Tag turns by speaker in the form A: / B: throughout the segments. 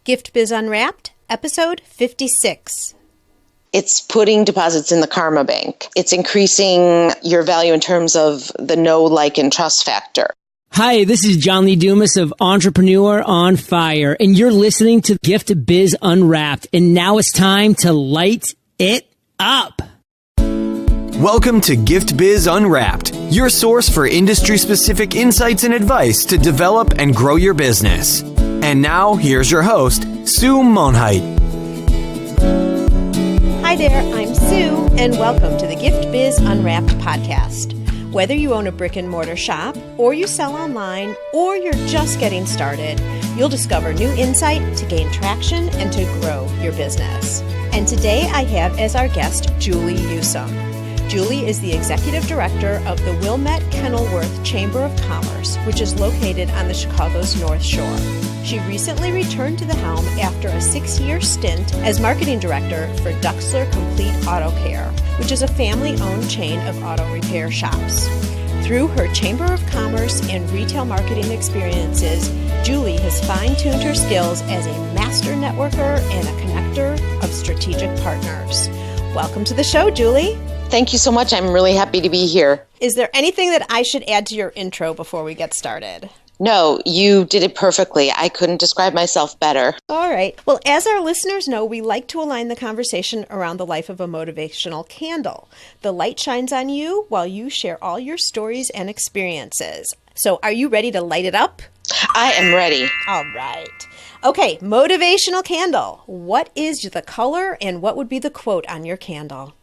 A: Gift Biz Unwrapped, episode 56.
B: It's putting deposits in the karma bank. It's increasing your value in terms of the know, like, and trust factor.
C: Hi, this is John Lee Dumas of Entrepreneur on Fire, and you're listening to Gift Biz Unwrapped, and now it's time to light it up.
D: Welcome to Gift Biz Unwrapped, your source for industry-specific insights and advice to develop and grow your business. And now, here's your host, Sue Monheit.
A: Hi there, I'm Sue, and welcome to the Gift Biz Unwrapped podcast. Whether you own a brick and mortar shop, or you sell online, or you're just getting started, you'll discover new insight to gain traction and to grow your business. And today I have as our guest, Julie Yusim. Julie is the Executive Director of the Wilmette Kenilworth Chamber of Commerce, which is located on the Chicago's North Shore. She recently returned to the helm after a 6-year stint as Marketing Director for Duxler Complete Auto Care, which is a family-owned chain of auto repair shops. Through her Chamber of Commerce and retail marketing experiences, Julie has fine-tuned her skills as a master networker and a connector of strategic partners. Welcome to the show, Julie.
B: Thank you so much. I'm really happy to be here.
A: Is there anything that I should add to your intro before we get started?
B: No, you did it perfectly. I couldn't describe myself better.
A: All right. Well, as our listeners know, we like to align the conversation around the life of a motivational candle. The light shines on you while you share all your stories and experiences. So are you ready to light it up?
B: I am ready.
A: All right. Okay, motivational candle. What is the color and what would be the quote on your candle?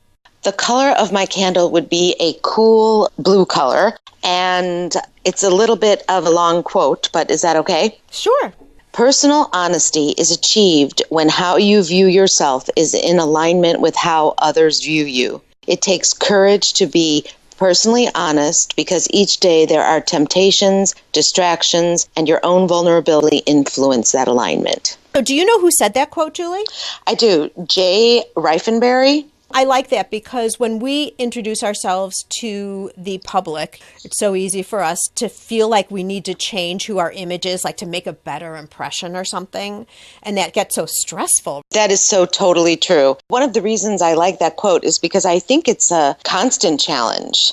B: The color of my candle would be a cool blue color, and it's a little bit of a long quote, but is that okay?
A: Sure.
B: Personal honesty is achieved when how you view yourself is in alignment with how others view you. It takes courage to be personally honest because each day there are temptations, distractions, and your own vulnerability influence that alignment.
A: So do you know who said that quote, Julie?
B: I do. Jay Reifenberry.
A: I like that because when we introduce ourselves to the public, it's so easy for us to feel like we need to change who our image is, like to make a better impression or something. And that gets so stressful.
B: That is so totally true. One of the reasons I like that quote is because I think it's a constant challenge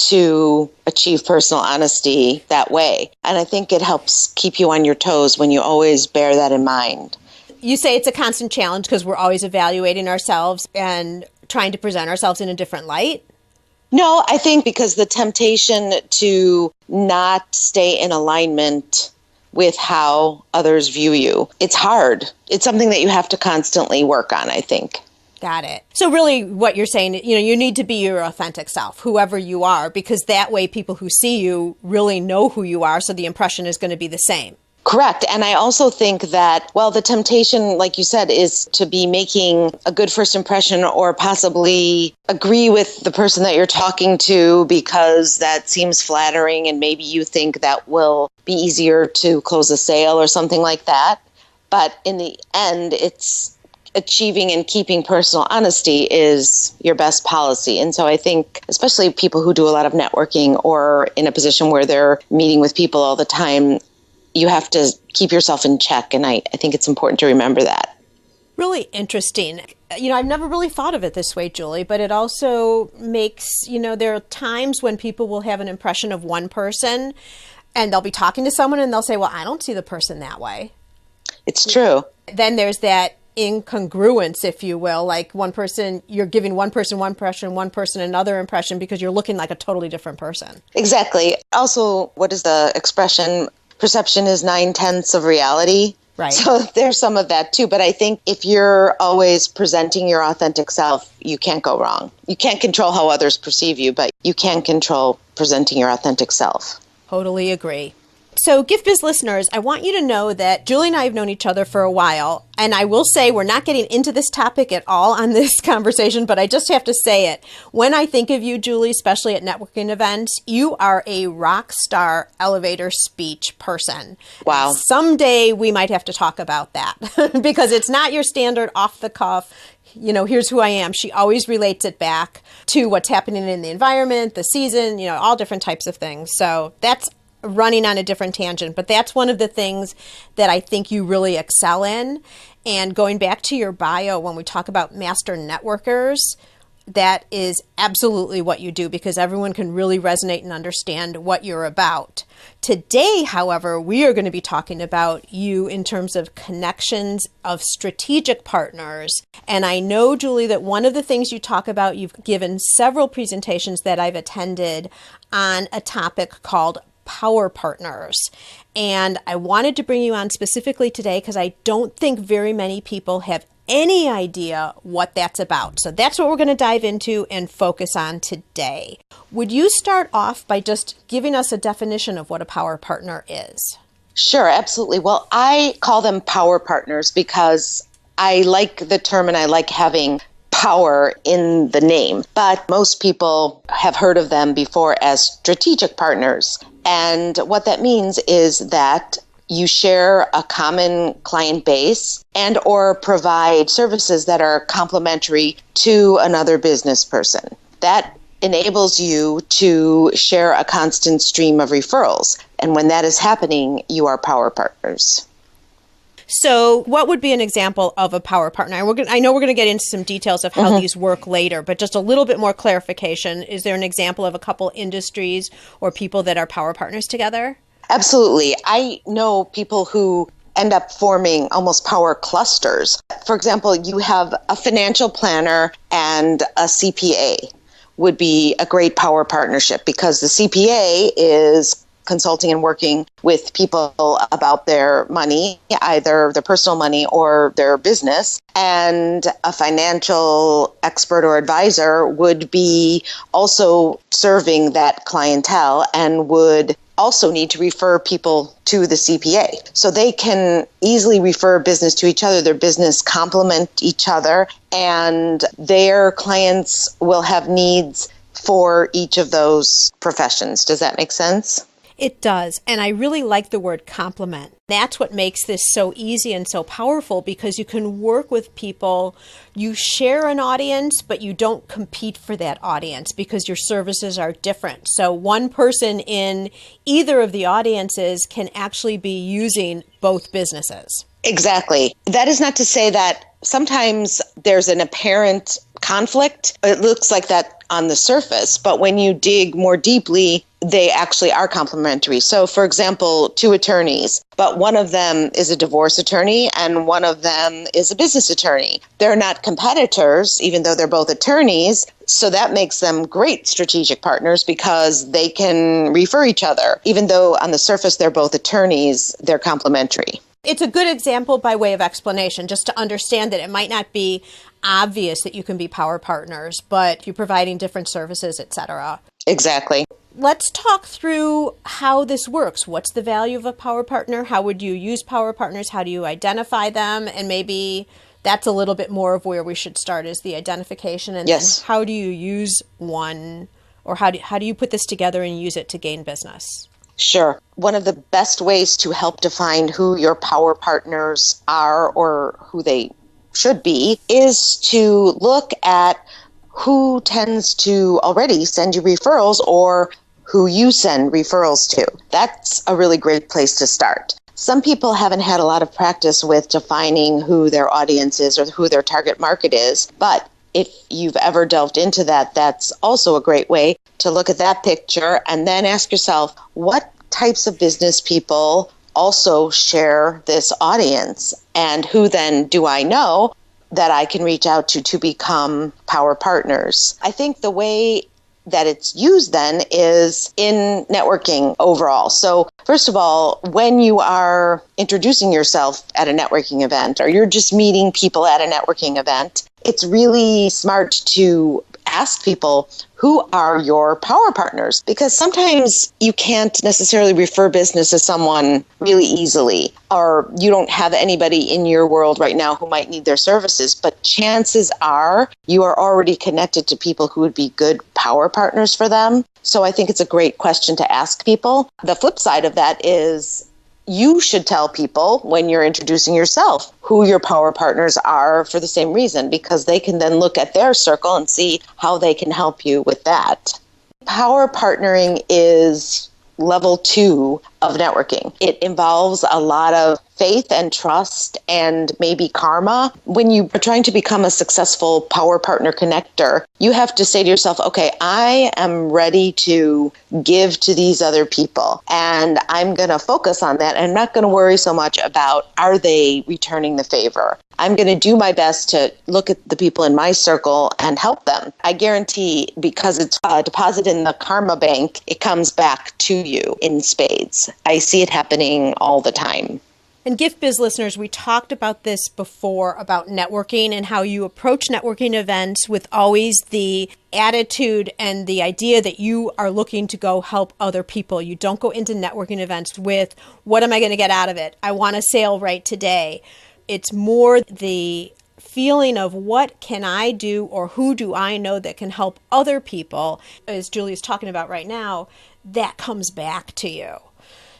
B: to achieve personal honesty that way. And I think it helps keep you on your toes when you always bear that in mind.
A: You say it's a constant challenge because we're always evaluating ourselves and trying to present ourselves in a different light?
B: No, I think because the temptation to not stay in alignment with how others view you, it's hard. It's something that you have to constantly work on, I think.
A: Got it. So really what you're saying, you need to be your authentic self, whoever you are, because that way people who see you really know who you are, so the impression is going to be the same.
B: Correct. And I also think that, the temptation, like you said, is to be making a good first impression or possibly agree with the person that you're talking to because that seems flattering and maybe you think that will be easier to close a sale or something like that. But in the end, it's achieving and keeping personal honesty is your best policy. And so I think, especially people who do a lot of networking or in a position where they're meeting with people all the time, you have to keep yourself in check, and I think it's important to remember that.
A: Really interesting. I've never really thought of it this way, Julie, but it also makes, there are times when people will have an impression of one person, and they'll be talking to someone, and they'll say, well, I don't see the person that way.
B: It's true.
A: Then there's that incongruence, if you will, like one person, you're giving one person one impression, one person another impression because you're looking like a totally different person. Exactly.
B: Also, what is the expression? Perception is 9/10 of reality.
A: Right.
B: So there's some of that too. But I think if you're always presenting your authentic self, you can't go wrong. You can't control how others perceive you, but you can control presenting your authentic self.
A: Totally agree. So Gift Biz listeners, I want you to know that Julie and I have known each other for a while, and I will say we're not getting into this topic at all on this conversation, but I just have to say it. When I think of you, Julie, especially at networking events, you are a rock star elevator speech person.
B: Wow.
A: Someday we might have to talk about that because it's not your standard off the cuff, here's who I am. She always relates it back to what's happening in the environment, the season, all different types of things. So that's running on a different tangent, but that's one of the things that I think you really excel in. And going back to your bio, when we talk about master networkers, that is absolutely what you do, because everyone can really resonate and understand what you're about. Today, however, we are going to be talking about you in terms of connections of strategic partners. And I know, Julie, that one of the things you talk about, you've given several presentations that I've attended on a topic called power partners. And I wanted to bring you on specifically today because I don't think very many people have any idea what that's about. So that's what we're going to dive into and focus on today. Would you start off by just giving us a definition of what a power partner is?
B: Sure, absolutely. Well, I call them power partners because I like the term and I like having power in the name. But most people have heard of them before as strategic partners. And what that means is that you share a common client base and or provide services that are complementary to another business person. That enables you to share a constant stream of referrals. And when that is happening, you are power partners.
A: So what would be an example of a power partner? I know we're going to get into some details of how these work later, but just a little bit more clarification. Is there an example of a couple industries or people that are power partners together?
B: Absolutely. I know people who end up forming almost power clusters. For example, you have a financial planner and a CPA would be a great power partnership because the CPA is consulting and working with people about their money, either their personal money or their business. And a financial expert or advisor would be also serving that clientele and would also need to refer people to the CPA. So they can easily refer business to each other. Their business complement each other, and their clients will have needs for each of those professions. Does that make sense?
A: It does. And I really like the word complement. That's what makes this so easy and so powerful, because you can work with people. You share an audience, but you don't compete for that audience because your services are different. So one person in either of the audiences can actually be using both businesses.
B: Exactly. That is not to say that sometimes there's an apparent conflict. It looks like that on the surface, but when you dig more deeply, they actually are complementary. So, for example, two attorneys, but one of them is a divorce attorney and one of them is a business attorney. They're not competitors, even though they're both attorneys. So that makes them great strategic partners because they can refer each other. Even though on the surface they're both attorneys, they're complementary.
A: It's a good example by way of explanation, just to understand that it might not be obvious that you can be power partners, but you're providing different services, etc.
B: Exactly.
A: Let's talk through how this works. What's the value of a power partner? How would you use power partners? How do you identify them? And maybe that's a little bit more of where we should start, is the identification. And
B: yes.
A: Then how do you use one, or how do you put this together and use it to gain business?
B: Sure. One of the best ways to help define who your power partners are or who they should be is to look at who tends to already send you referrals or who you send referrals to. That's a really great place to start. Some people haven't had a lot of practice with defining who their audience is or who their target market is, but if you've ever delved into that, that's also a great way to look at that picture and then ask yourself, what types of business people also share this audience? And who then do I know that I can reach out to become power partners? I think the way that it's used then is in networking overall. So first of all, when you are introducing yourself at a networking event or you're just meeting people at a networking event, it's really smart to ask people, who are your power partners? Because sometimes you can't necessarily refer business to someone really easily, or you don't have anybody in your world right now who might need their services, but chances are you are already connected to people who would be good power partners for them. So I think it's a great question to ask people. The flip side of that is you should tell people when you're introducing yourself who your power partners are for the same reason, because they can then look at their circle and see how they can help you with that. Power partnering is level 2 of networking. It involves a lot of faith and trust and maybe karma. When you are trying to become a successful power partner connector, you have to say to yourself, okay, I am ready to give to these other people, and I'm going to focus on that. I'm not going to worry so much about, are they returning the favor? I'm going to do my best to look at the people in my circle and help them. I guarantee, because it's a deposit in the karma bank, it comes back to you in spades. I see it happening all the time.
A: And Gift Biz listeners, we talked about this before, about networking and how you approach networking events with always the attitude and the idea that you are looking to go help other people. You don't go into networking events with, what am I going to get out of it? I want a sale right today. It's more the feeling of, what can I do, or who do I know that can help other people, as Julie's talking about right now, that comes back to you.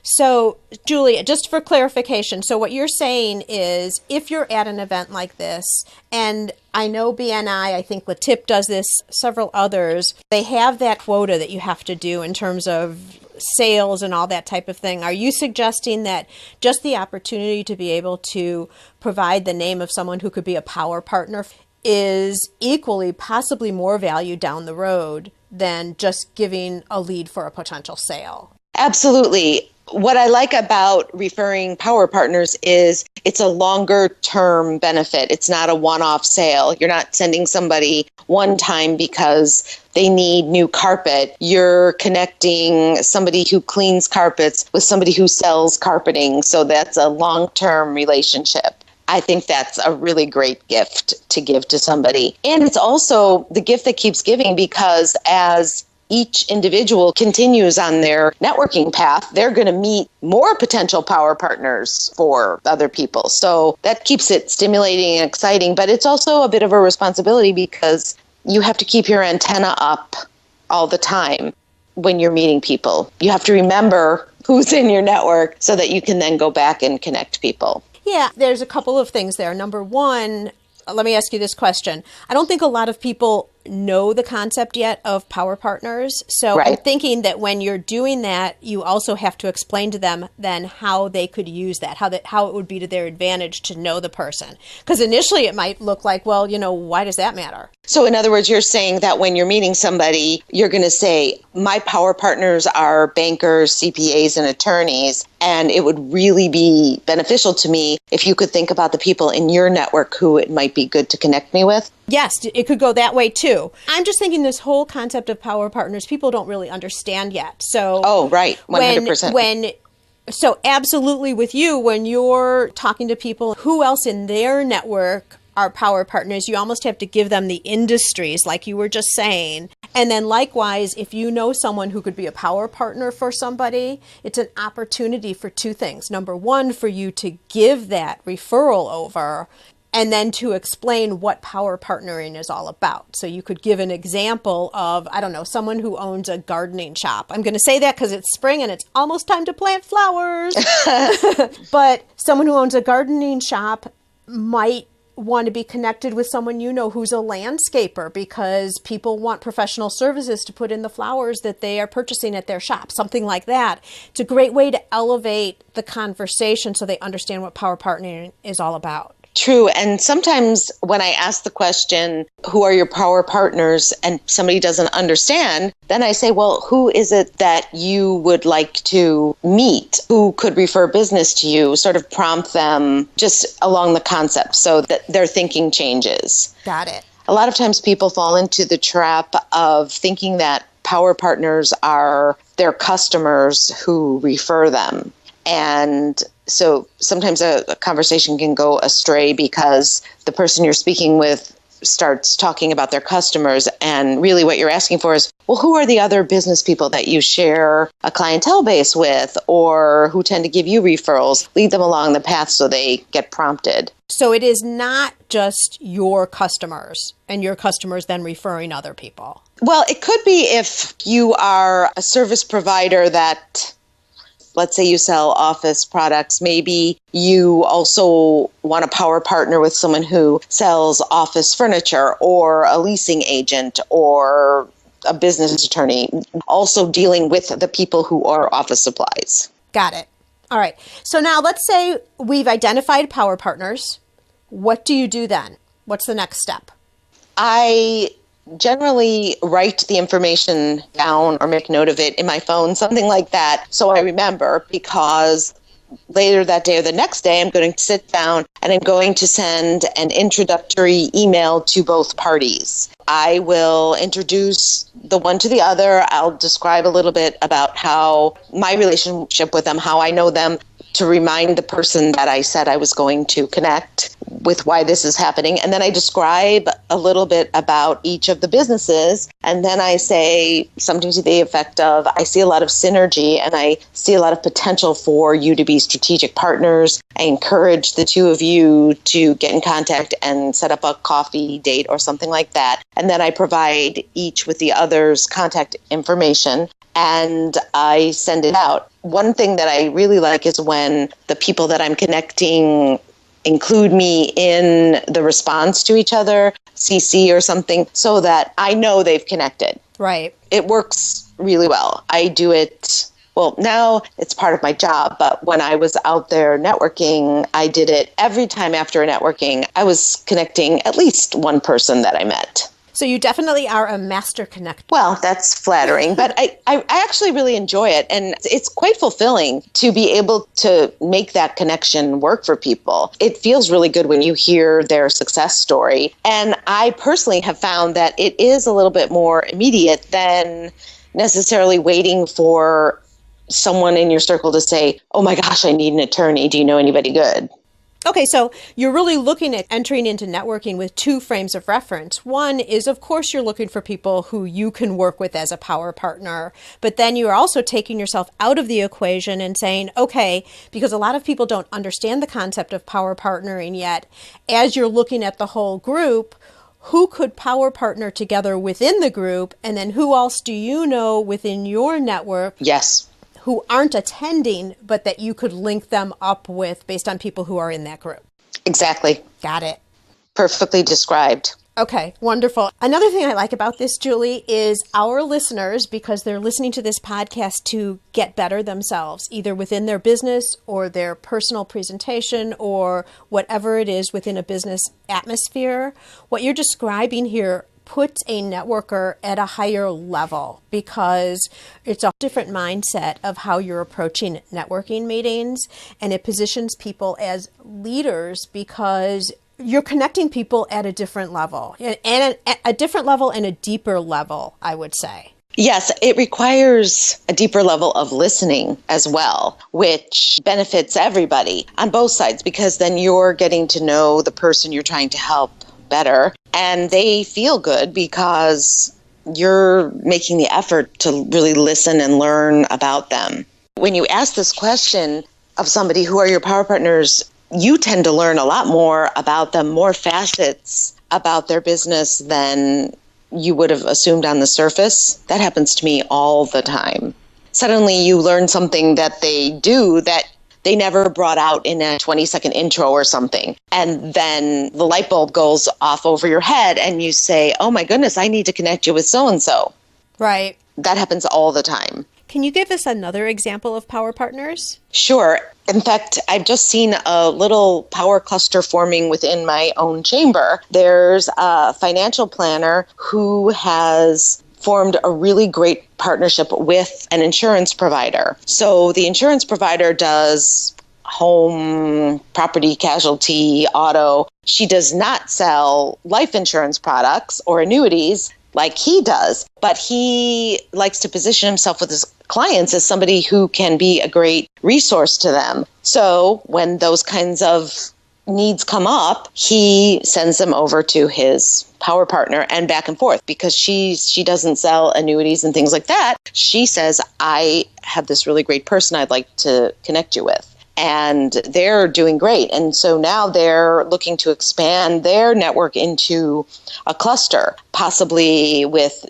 A: So, Julie, just for clarification, so what you're saying is, if you're at an event like this, and I know BNI, I think Latip does this, several others, they have that quota that you have to do in terms of sales and all that type of thing. Are you suggesting that just the opportunity to be able to provide the name of someone who could be a power partner is equally, possibly more value down the road than just giving a lead for a potential sale?
B: Absolutely. What I like about referring power partners is it's a longer term benefit. It's not a one-off sale. You're not sending somebody one time because they need new carpet. You're connecting somebody who cleans carpets with somebody who sells carpeting. So that's a long-term relationship. I think that's a really great gift to give to somebody. And it's also the gift that keeps giving, because as each individual continues on their networking path, they're going to meet more potential power partners for other people. So that keeps it stimulating and exciting, but it's also a bit of a responsibility, because you have to keep your antenna up all the time when you're meeting people. You have to remember who's in your network so that you can then go back and connect people.
A: Yeah, there's a couple of things there. Number one, let me ask you this question. I don't think a lot of people know the concept yet of power partners. So right. I'm thinking that when you're doing that, you also have to explain to them then how they could use that, how it would be to their advantage to know the person. Because initially it might look like, well, why does that matter?
B: So in other words, you're saying that when you're meeting somebody, you're going to say, my power partners are bankers, CPAs, and attorneys, and it would really be beneficial to me if you could think about the people in your network who it might be good to connect me with.
A: Yes, it could go that way too. I'm just thinking this whole concept of power partners, people don't really understand yet. So,
B: oh, right, 100%.
A: So absolutely with you, when you're talking to people, who else in their network are power partners, you almost have to give them the industries, like you were just saying. And then likewise, if you know someone who could be a power partner for somebody, it's an opportunity for two things. Number one, for you to give that referral over, and then to explain what power partnering is all about. So you could give an example of, I don't know, someone who owns a gardening shop. I'm going to say that because it's spring and it's almost time to plant flowers. But someone who owns a gardening shop might want to be connected with someone who's a landscaper, because people want professional services to put in the flowers that they are purchasing at their shop, something like that. It's a great way to elevate the conversation so they understand what power partnering is all about.
B: True. And sometimes when I ask the question, who are your power partners, and somebody doesn't understand, then I say, well, who is it that you would like to meet? Who could refer business to you? Sort of prompt them just along the concept so that their thinking changes.
A: Got it.
B: A lot of times people fall into the trap of thinking that power partners are their customers who refer them. And so sometimes a conversation can go astray because the person you're speaking with starts talking about their customers. And really what you're asking for is, well, who are the other business people that you share a clientele base with, or who tend to give you referrals? Lead them along the path so they get prompted.
A: So it is not just your customers and your customers then referring other people.
B: Well, it could be if you are a service provider that, let's say you sell office products, maybe you also want a power partner with someone who sells office furniture, or a leasing agent, or a business attorney, also dealing with the people who are office supplies.
A: Got it. All right. So now let's say we've identified power partners. What do you do then? What's the next step?
B: I generally write the information down or make note of it in my phone, something like that, so I remember, because later that day or the next day, I'm going to sit down and I'm going to send an introductory email to both parties. I will introduce the one to the other. I'll describe a little bit about how my relationship with them, how I know them, to remind the person that I said I was going to connect with why this is happening. And then I describe a little bit about each of the businesses. And then I say something to the effect of, I see a lot of synergy and I see a lot of potential for you to be strategic partners. I encourage the two of you to get in contact and set up a coffee date or something like that. And then I provide each with the other's contact information and I send it out. One thing that I really like is when the people that I'm connecting include me in the response to each other, CC or something, so that I know they've connected.
A: Right.
B: It works really well. I do it, well, now it's part of my job, but when I was out there networking, I did it every time after a networking. I was connecting at least one person that I met.
A: So you definitely are a master connector.
B: Well, that's flattering, but I actually really enjoy it. And it's quite fulfilling to be able to make that connection work for people. It feels really good when you hear their success story. And I personally have found that it is a little bit more immediate than necessarily waiting for someone in your circle to say, oh my gosh, I need an attorney. Do you know anybody good?
A: Okay, so you're really looking at entering into networking with two frames of reference. One is, of course, you're looking for people who you can work with as a power partner, but then you're also taking yourself out of the equation and saying, okay, because a lot of people don't understand the concept of power partnering yet, as you're looking at the whole group, who could power partner together within the group, and then who else do you know within your network?
B: Yes.
A: Who aren't attending, but that you could link them up with based on people who are in that group.
B: Exactly.
A: Got it.
B: Perfectly described.
A: Okay, wonderful. Another thing I like about this, Julie, is our listeners, because they're listening to this podcast to get better themselves, either within their business or their personal presentation or whatever it is within a business atmosphere. What you're describing here puts a networker at a higher level because it's a different mindset of how you're approaching networking meetings, and it positions people as leaders because you're connecting people at a different level, and a different level and a deeper level, I would say.
B: Yes, it requires a deeper level of listening as well, which benefits everybody on both sides, because then you're getting to know the person you're trying to help better, and they feel good because you're making the effort to really listen and learn about them. When you ask this question of somebody, who are your power partners, you tend to learn a lot more about them, more facets about their business than you would have assumed on the surface. That happens to me all the time. Suddenly you learn something that they do that they never brought out in a 20-second intro or something. And then the light bulb goes off over your head and you say, oh my goodness, I need to connect you with so-and-so.
A: Right.
B: That happens all the time.
A: Can you give us another example of power partners?
B: Sure. In fact, I've just seen a little power cluster forming within my own chamber. There's a financial planner who has formed a really great partnership with an insurance provider. So the insurance provider does home, property, casualty, auto. She does not sell life insurance products or annuities like he does, but he likes to position himself with his clients as somebody who can be a great resource to them. So when those kinds of needs come up, he sends them over to his power partner and back and forth, because she doesn't sell annuities and things like that. She says, I have this really great person I'd like to connect you with. And they're doing great. And so now they're looking to expand their network into a cluster, possibly with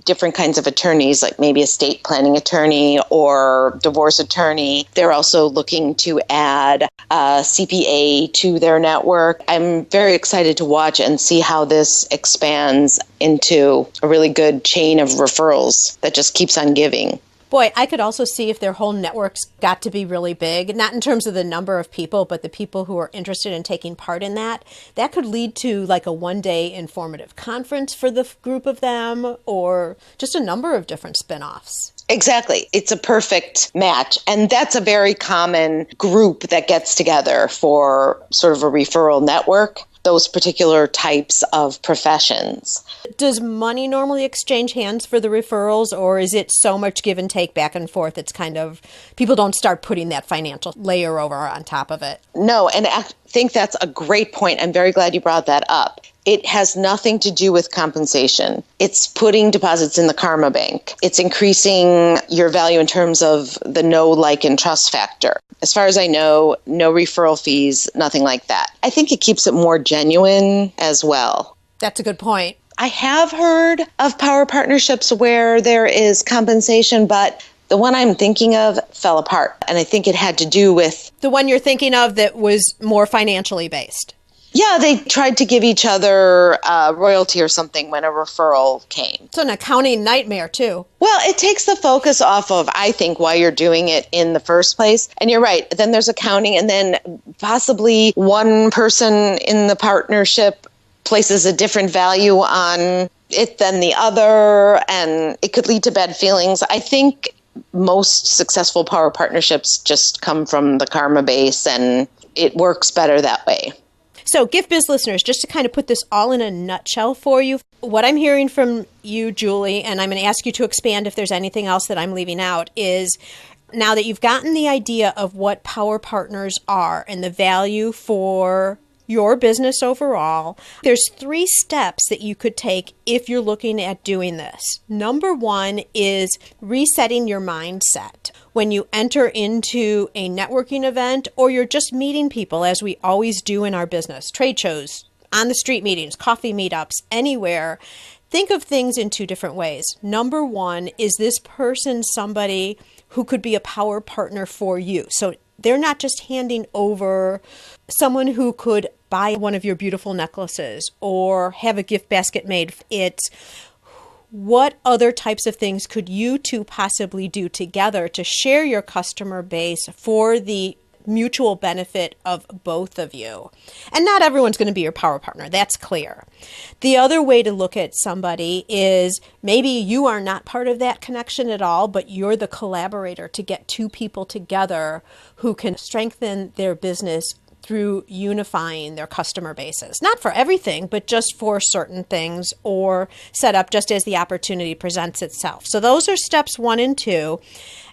B: different kinds of attorneys, like maybe estate planning attorney or divorce attorney. They're also looking to add a CPA to their network. I'm very excited to watch and see how this expands into a really good chain of referrals that just keeps on giving.
A: Boy, I could also see if their whole networks got to be really big, not in terms of the number of people, but the people who are interested in taking part in that. That could lead to like a one-day informative conference for the group of them, or just a number of different spin-offs.
B: Exactly. It's a perfect match. And that's a very common group that gets together for sort of a referral network, those particular types of professions.
A: Does money normally exchange hands for the referrals, or is it so much give and take back and forth? It's kind of, people don't start putting that financial layer over on top of it.
B: No, and I think that's a great point. I'm very glad you brought that up. It has nothing to do with compensation. It's putting deposits in the karma bank. It's increasing your value in terms of the know, like, and trust factor. As far as I know, no referral fees, nothing like that. I think it keeps it more genuine as well.
A: That's a good point.
B: I have heard of power partnerships where there is compensation, but the one I'm thinking of fell apart. And I think it had to do with...
A: The one you're thinking of that was more financially based.
B: Yeah, they tried to give each other royalty or something when a referral came.
A: It's an accounting nightmare, too.
B: Well, it takes the focus off of, I think, why you're doing it in the first place. And you're right. Then there's accounting, and then possibly one person in the partnership places a different value on it than the other, and it could lead to bad feelings. I think most successful power partnerships just come from the karma base, and it works better that way.
A: So Gift Biz listeners, just to kind of put this all in a nutshell for you, what I'm hearing from you, Julie, and I'm going to ask you to expand if there's anything else that I'm leaving out, is now that you've gotten the idea of what power partners are and the value for your business overall, there's 3 steps that you could take if you're looking at doing this. Number 1 is resetting your mindset. When you enter into a networking event or you're just meeting people, as we always do in our business, trade shows, on the street meetings, coffee meetups, anywhere, think of things in 2 different ways. Number 1, is this person somebody who could be a power partner for you? So they're not just handing over someone who could buy one of your beautiful necklaces or have a gift basket made. It's what other types of things could you two possibly do together to share your customer base for the mutual benefit of both of you? And not everyone's going to be your power partner. That's clear. The other way to look at somebody is maybe you are not part of that connection at all, but you're the collaborator to get 2 people together who can strengthen their business through unifying their customer bases. Not for everything, but just for certain things, or set up just as the opportunity presents itself. So those are steps 1 and 2.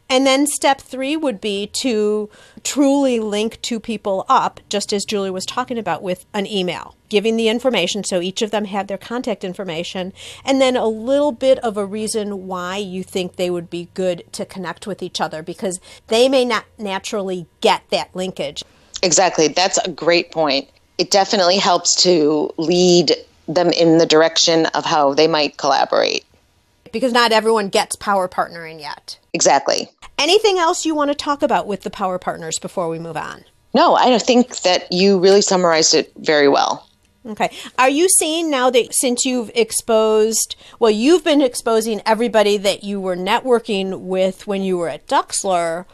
A: And then step 3 would be to truly link 2 people up, just as Julie was talking about, with an email, giving the information so each of them have their contact information, and then a little bit of a reason why you think they would be good to connect with each other, because they may not naturally get that linkage.
B: Exactly. That's a great point. It definitely helps to lead them in the direction of how they might collaborate.
A: Because not everyone gets power partnering yet.
B: Exactly.
A: Anything else you want to talk about with the power partners before we move on?
B: No, I think that you really summarized it very well.
A: Okay. Are you seeing now that since you've been exposing everybody that you were networking with when you were at Duxler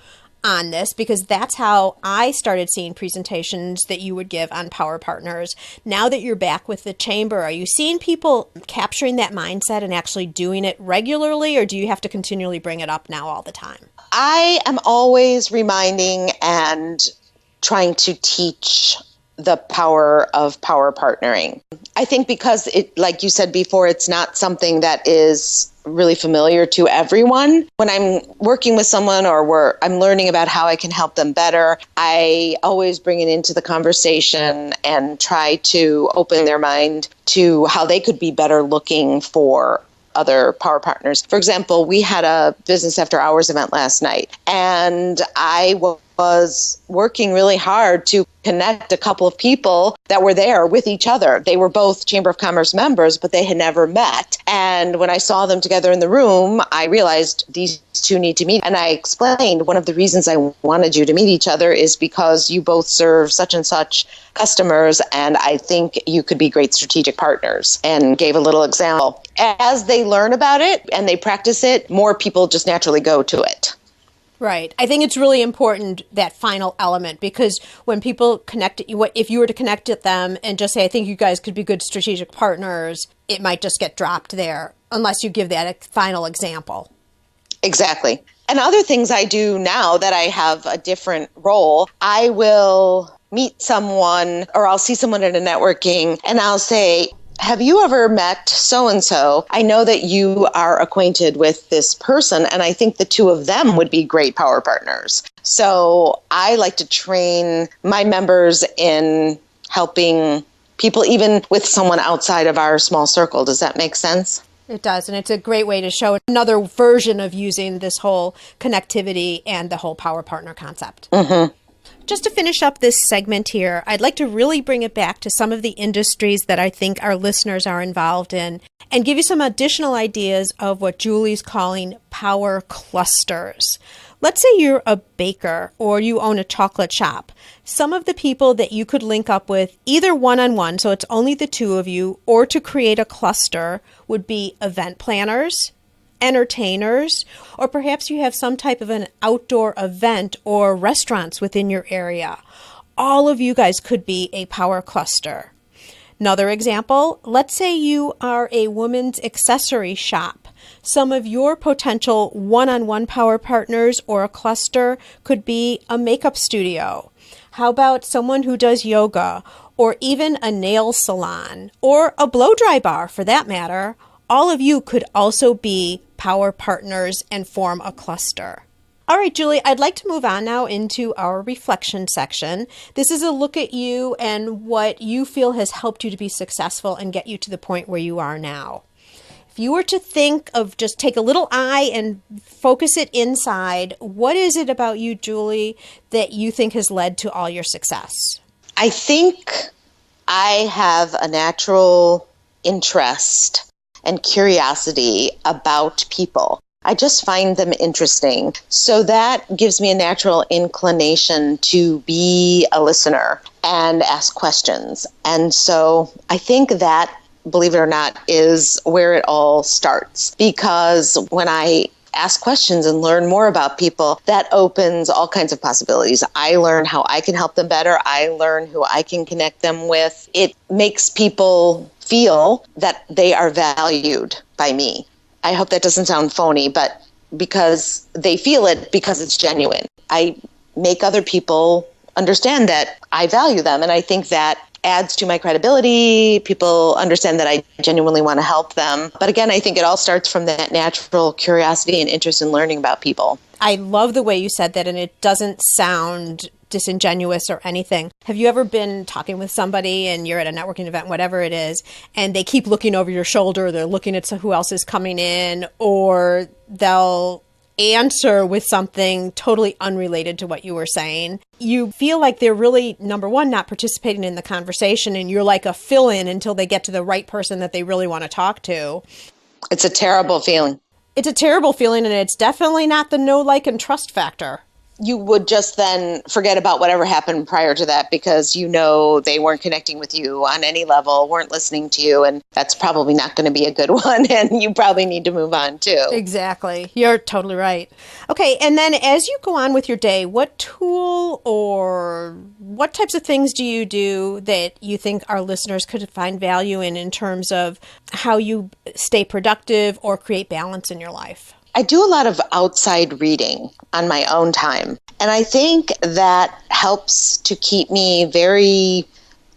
A: on this, because that's how I started seeing presentations that you would give on power partners. Now that you're back with the chamber, are you seeing people capturing that mindset and actually doing it regularly, or do you have to continually bring it up now all the time?
B: I am always reminding and trying to teach the power of power partnering. I think because it, like you said before, it's not something that is really familiar to everyone. When I'm working with someone or I'm learning about how I can help them better, I always bring it into the conversation and try to open their mind to how they could be better looking for other power partners. For example, we had a business after hours event last night, and I was working really hard to connect a couple of people that were there with each other. They were both Chamber of Commerce members, but they had never met. And when I saw them together in the room, I realized these two need to meet. And I explained one of the reasons I wanted you to meet each other is because you both serve such and such customers, and I think you could be great strategic partners, and gave a little example. As they learn about it and they practice it, more people just naturally go to it.
A: Right. I think it's really important, that final element, because when people connect, if you were to connect with them and just say, I think you guys could be good strategic partners, it might just get dropped there unless you give that final example.
B: Exactly. And other things I do now that I have a different role, I will meet someone or I'll see someone at a networking and I'll say, have you ever met so-and-so? I know that you are acquainted with this person, and I think the two of them would be great power partners. So I like to train my members in helping people, even with someone outside of our small circle. Does that make sense?
A: It does, and it's a great way to show another version of using this whole connectivity and the whole power partner concept.
B: Mm-hmm.
A: Just to finish up this segment here, I'd like to really bring it back to some of the industries that I think our listeners are involved in and give you some additional ideas of what Julie's calling power clusters. Let's say you're a baker or you own a chocolate shop. Some of the people that you could link up with, either one-on-one, so it's only the two of you, or to create a cluster, would be event planners, entertainers, or perhaps you have some type of an outdoor event or restaurants within your area. All of you guys could be a power cluster. Another example, let's say you are a women's accessory shop. Some of your potential one-on-one power partners or a cluster could be a makeup studio. How about someone who does yoga, or even a nail salon, or a blow-dry bar for that matter? All of you could also be power partners and form a cluster. All right, Julie, I'd like to move on now into our reflection section. This is a look at you and what you feel has helped you to be successful and get you to the point where you are now. If you were to think of, just take a little eye and focus it inside, what is it about you, Julie, that you think has led to all your success?
B: I think I have a natural interest and curiosity about people. I just find them interesting. So that gives me a natural inclination to be a listener and ask questions. And so I think that, believe it or not, is where it all starts. Because when I ask questions and learn more about people, that opens all kinds of possibilities. I learn how I can help them better. I learn who I can connect them with. It makes people feel that they are valued by me. I hope that doesn't sound phony, but because they feel it, because it's genuine. I make other people understand that I value them, and I think that adds to my credibility. People understand that I genuinely want to help them. But again, I think it all starts from that natural curiosity and interest in learning about people.
A: I love the way you said that, and it doesn't sound disingenuous or anything. Have you ever been talking with somebody and you're at a networking event, whatever it is, and they keep looking over your shoulder, they're looking at who else is coming in, or they'll answer with something totally unrelated to what you were saying? You feel like they're really, number one, not participating in the conversation, and you're like a fill-in until they get to the right person that they really want to talk to.
B: It's a terrible feeling.
A: It's a terrible feeling, and it's definitely not the know, like, and trust factor.
B: You would just then forget about whatever happened prior to that because you know they weren't connecting with you on any level, weren't listening to you, and that's probably not going to be a good one, and you probably need to move on too.
A: Exactly. You're totally right. Okay, and then as you go on with your day, what tool or what types of things do you do that you think our listeners could find value in terms of how you stay productive or create balance in your life?
B: I do a lot of outside reading on my own time, and I think that helps to keep me very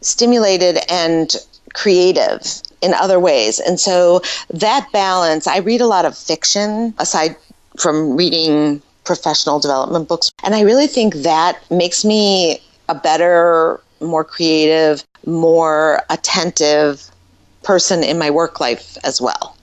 B: stimulated and creative in other ways. And so that balance, I read a lot of fiction aside from reading professional development books, and I really think that makes me a better, more creative, more attentive person in my work life as well.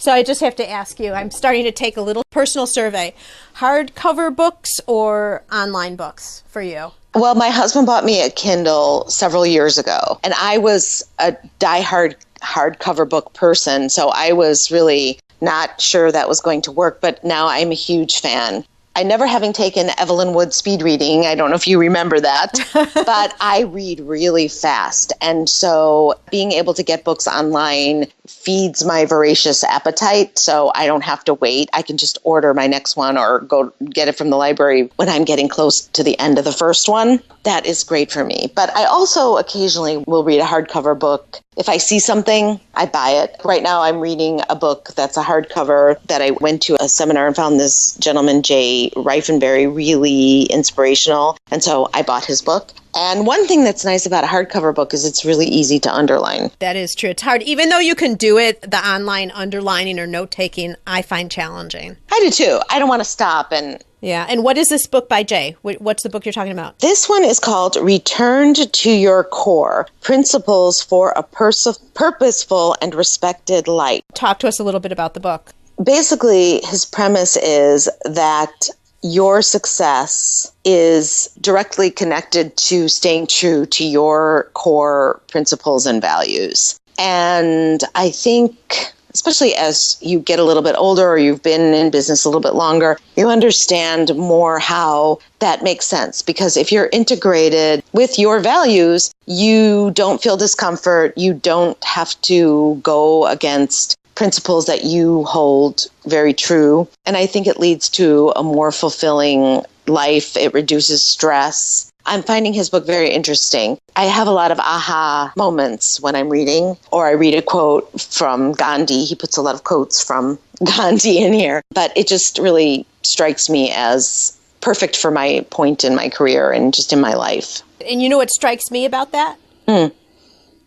A: So I just have to ask you, I'm starting to take a little personal survey. Hardcover books or online books for you?
B: Well, my husband bought me a Kindle several years ago, and I was a diehard hardcover book person, so I was really not sure that was going to work, but now I'm a huge fan. I never having taken Evelyn Wood speed reading, I don't know if you remember that, but I read really fast. And so being able to get books online feeds my voracious appetite, so I don't have to wait. I can just order my next one or go get it from the library when I'm getting close to the end of the first one. That is great for me. But I also occasionally will read a hardcover book. If I see something, I buy it. Right now I'm reading a book that's a hardcover that I went to a seminar and found this gentleman, Jay Reifenberry, really inspirational. And so I bought his book. And one thing that's nice about a hardcover book is it's really easy to underline.
A: That is true. It's hard. Even though you can do it, the online underlining or note-taking, I find challenging.
B: I do too. I don't want to stop and...
A: Yeah. And what is this book by Jay? What's the book you're talking about?
B: This one is called Returned to Your Core, Principles for a Purposeful and Respected Life.
A: Talk to us a little bit about the book.
B: Basically, his premise is that your success is directly connected to staying true to your core principles and values. And I think, especially as you get a little bit older or you've been in business a little bit longer, you understand more how that makes sense. Because if you're integrated with your values, you don't feel discomfort. You don't have to go against principles that you hold very true. And I think it leads to a more fulfilling life. It reduces stress. I'm finding his book very interesting. I have a lot of aha moments when I'm reading, or I read a quote from Gandhi. He puts a lot of quotes from Gandhi in here, but it just really strikes me as perfect for my point in my career and just in my life.
A: And you know what strikes me about that?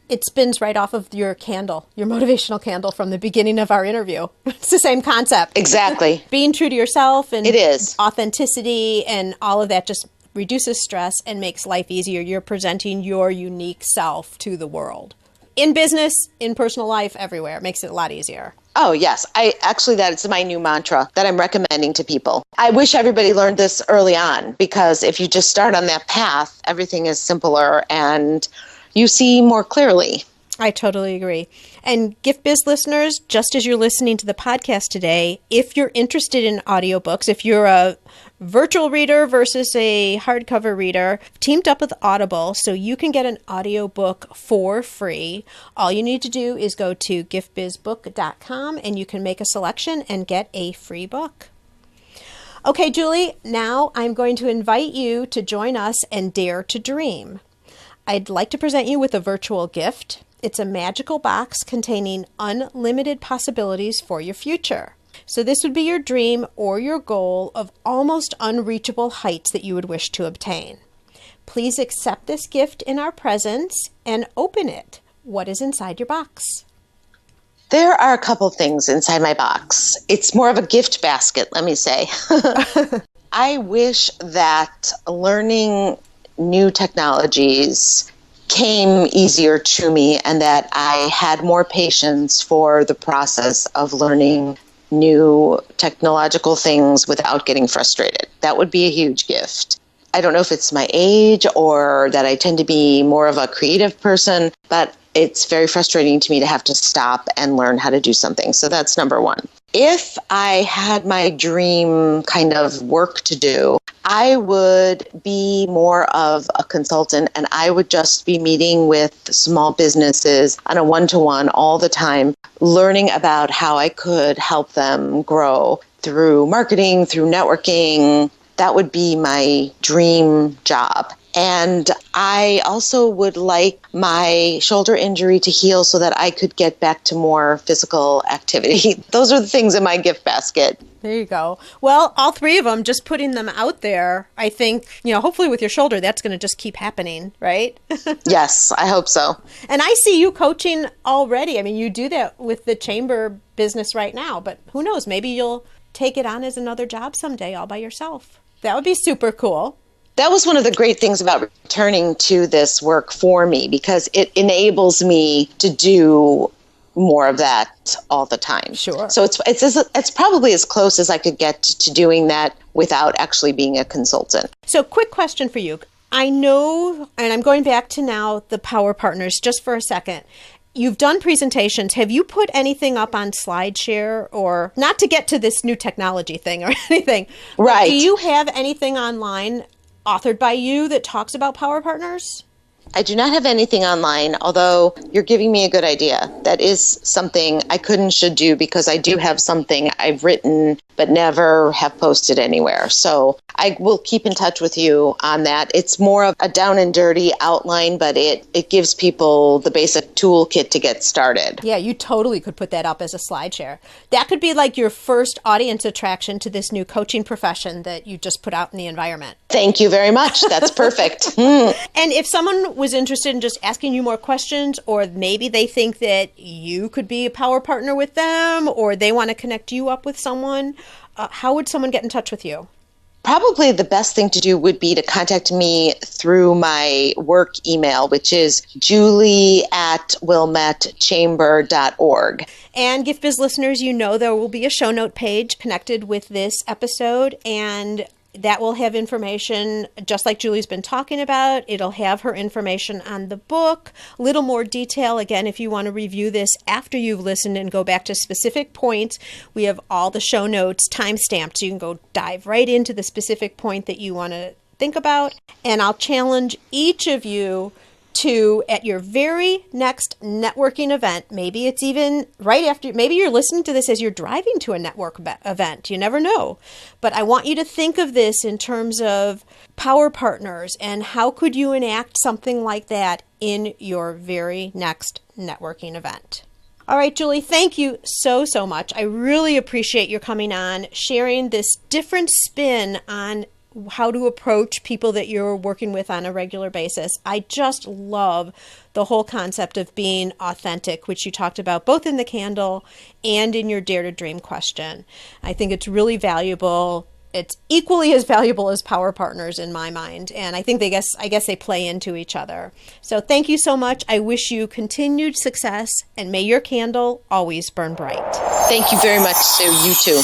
A: It spins right off of your candle, your motivational candle from the beginning of our interview. It's the same concept.
B: Exactly.
A: Being true to yourself and
B: it is.
A: Authenticity and all of that just reduces stress and makes life easier. You're presenting your unique self to the world. In business, in personal life, everywhere. It makes it a lot easier.
B: Oh, yes. That's my new mantra that I'm recommending to people. I wish everybody learned this early on, because if you just start on that path, everything is simpler and you see more clearly.
A: I totally agree. And Gift Biz listeners, just as you're listening to the podcast today, if you're interested in audiobooks, if you're a virtual reader versus a hardcover reader, teamed up with Audible so you can get an audiobook for free. All you need to do is go to giftbizbook.com and you can make a selection and get a free book. Okay, Julie, now I'm going to invite you to join us and dare to dream. I'd like to present you with a virtual gift. It's a magical box containing unlimited possibilities for your future. So this would be your dream or your goal of almost unreachable heights that you would wish to obtain. Please accept this gift in our presence and open it. What is inside your box?
B: There are a couple things inside my box. It's more of a gift basket, let me say. I wish that learning new technologies came easier to me and that I had more patience for the process of learning new technological things without getting frustrated. That would be a huge gift. I don't know if it's my age or that I tend to be more of a creative person, but it's very frustrating to me to have to stop and learn how to do something. So that's number one. If I had my dream kind of work to do, I would be more of a consultant and I would just be meeting with small businesses on a one-to-one all the time, learning about how I could help them grow through marketing, through networking. That would be my dream job. And I also would like my shoulder injury to heal so that I could get back to more physical activity. Those are the things in my gift basket.
A: There you go. Well, all three of them, just putting them out there, I think, hopefully with your shoulder, that's going to just keep happening, right?
B: Yes, I hope so.
A: And I see you coaching already. I mean, you do that with the chamber business right now, but who knows, maybe you'll take it on as another job someday all by yourself. That would be super cool.
B: That was one of the great things about returning to this work for me, because it enables me to do more of that all the time.
A: Sure.
B: So it's probably as close as I could get to doing that without actually being a consultant.
A: So quick question for you. I know, and I'm going back to now the Power Partners just for a second. You've done presentations. Have you put anything up on SlideShare, or not to get to this new technology thing or anything?
B: Right.
A: Do you have anything online authored by you that talks about Power Partners?
B: I do not have anything online, although you're giving me a good idea. That is something I could and should do, because I do have something I've written but never have posted anywhere. So I will keep in touch with you on that. It's more of a down and dirty outline, but it gives people the basic toolkit to get started.
A: Yeah, you totally could put that up as a SlideShare. That could be like your first audience attraction to this new coaching profession that you just put out in the environment.
B: Thank you very much. That's perfect.
A: And if someone was interested in just asking you more questions, or maybe they think that you could be a power partner with them, or they want to connect you up with someone, how would someone get in touch with you?
B: Probably the best thing to do would be to contact me through my work email, which is julie@wilmettechamber.org.
A: And Gift Biz listeners, you know there will be a show note page connected with this episode, and that will have information just like Julie's been talking about. It'll have her information on the book, a little more detail. Again, if you want to review this after you've listened and go back to specific points, we have all the show notes time-stamped, so you can go dive right into the specific point that you want to think about. And I'll challenge each of you to, at your very next networking event, maybe it's even right after, maybe you're listening to this as you're driving to a network event, you never know. But I want you to think of this in terms of power partners and how could you enact something like that in your very next networking event. All right, Julie, thank you so much. I really appreciate your coming on, sharing this different spin on how to approach people that you're working with on a regular basis. I just love the whole concept of being authentic, which you talked about both in the candle and in your Dare to Dream question. I think it's really valuable. It's equally as valuable as power partners in my mind. And I think I guess they play into each other. So thank you so much. I wish you continued success, and may your candle always burn bright.
B: Thank you very much, Sue. You too.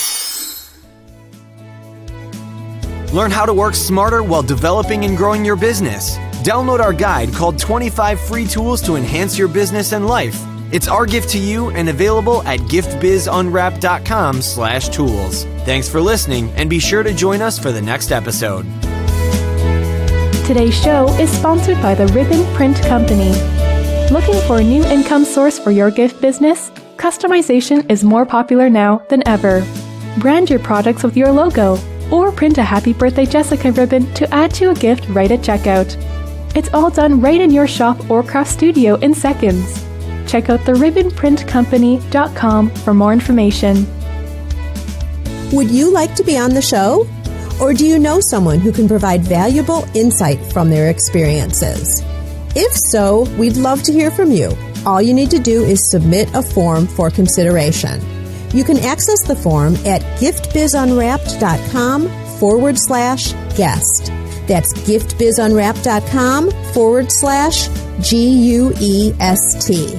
D: Learn how to work smarter while developing and growing your business. Download our guide called 25 Free Tools to Enhance Your Business and Life. It's our gift to you and available at giftbizunwrapped.com/tools. Thanks for listening, and be sure to join us for the next episode.
E: Today's show is sponsored by the Ribbon Print Company. Looking for a new income source for your gift business? Customization is more popular now than ever. Brand your products with your logo, or print a Happy Birthday Jessica ribbon to add to a gift right at checkout. It's all done right in your shop or craft studio in seconds. Check out theribbonprintcompany.com for more information.
A: Would you like to be on the show? Or do you know someone who can provide valuable insight from their experiences? If so, we'd love to hear from you. All you need to do is submit a form for consideration. You can access the form at giftbizunwrapped.com/guest. That's giftbizunwrapped.com/GUEST.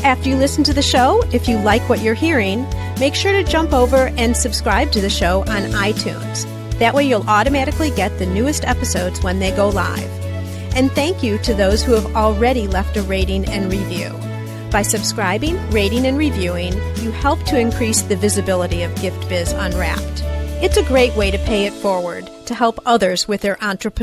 A: After you listen to the show, if you like what you're hearing, make sure to jump over and subscribe to the show on iTunes. That way you'll automatically get the newest episodes when they go live. And thank you to those who have already left a rating and review. By subscribing, rating, and reviewing, you help to increase the visibility of Gift Biz Unwrapped. It's a great way to pay it forward to help others with their entrepreneurship.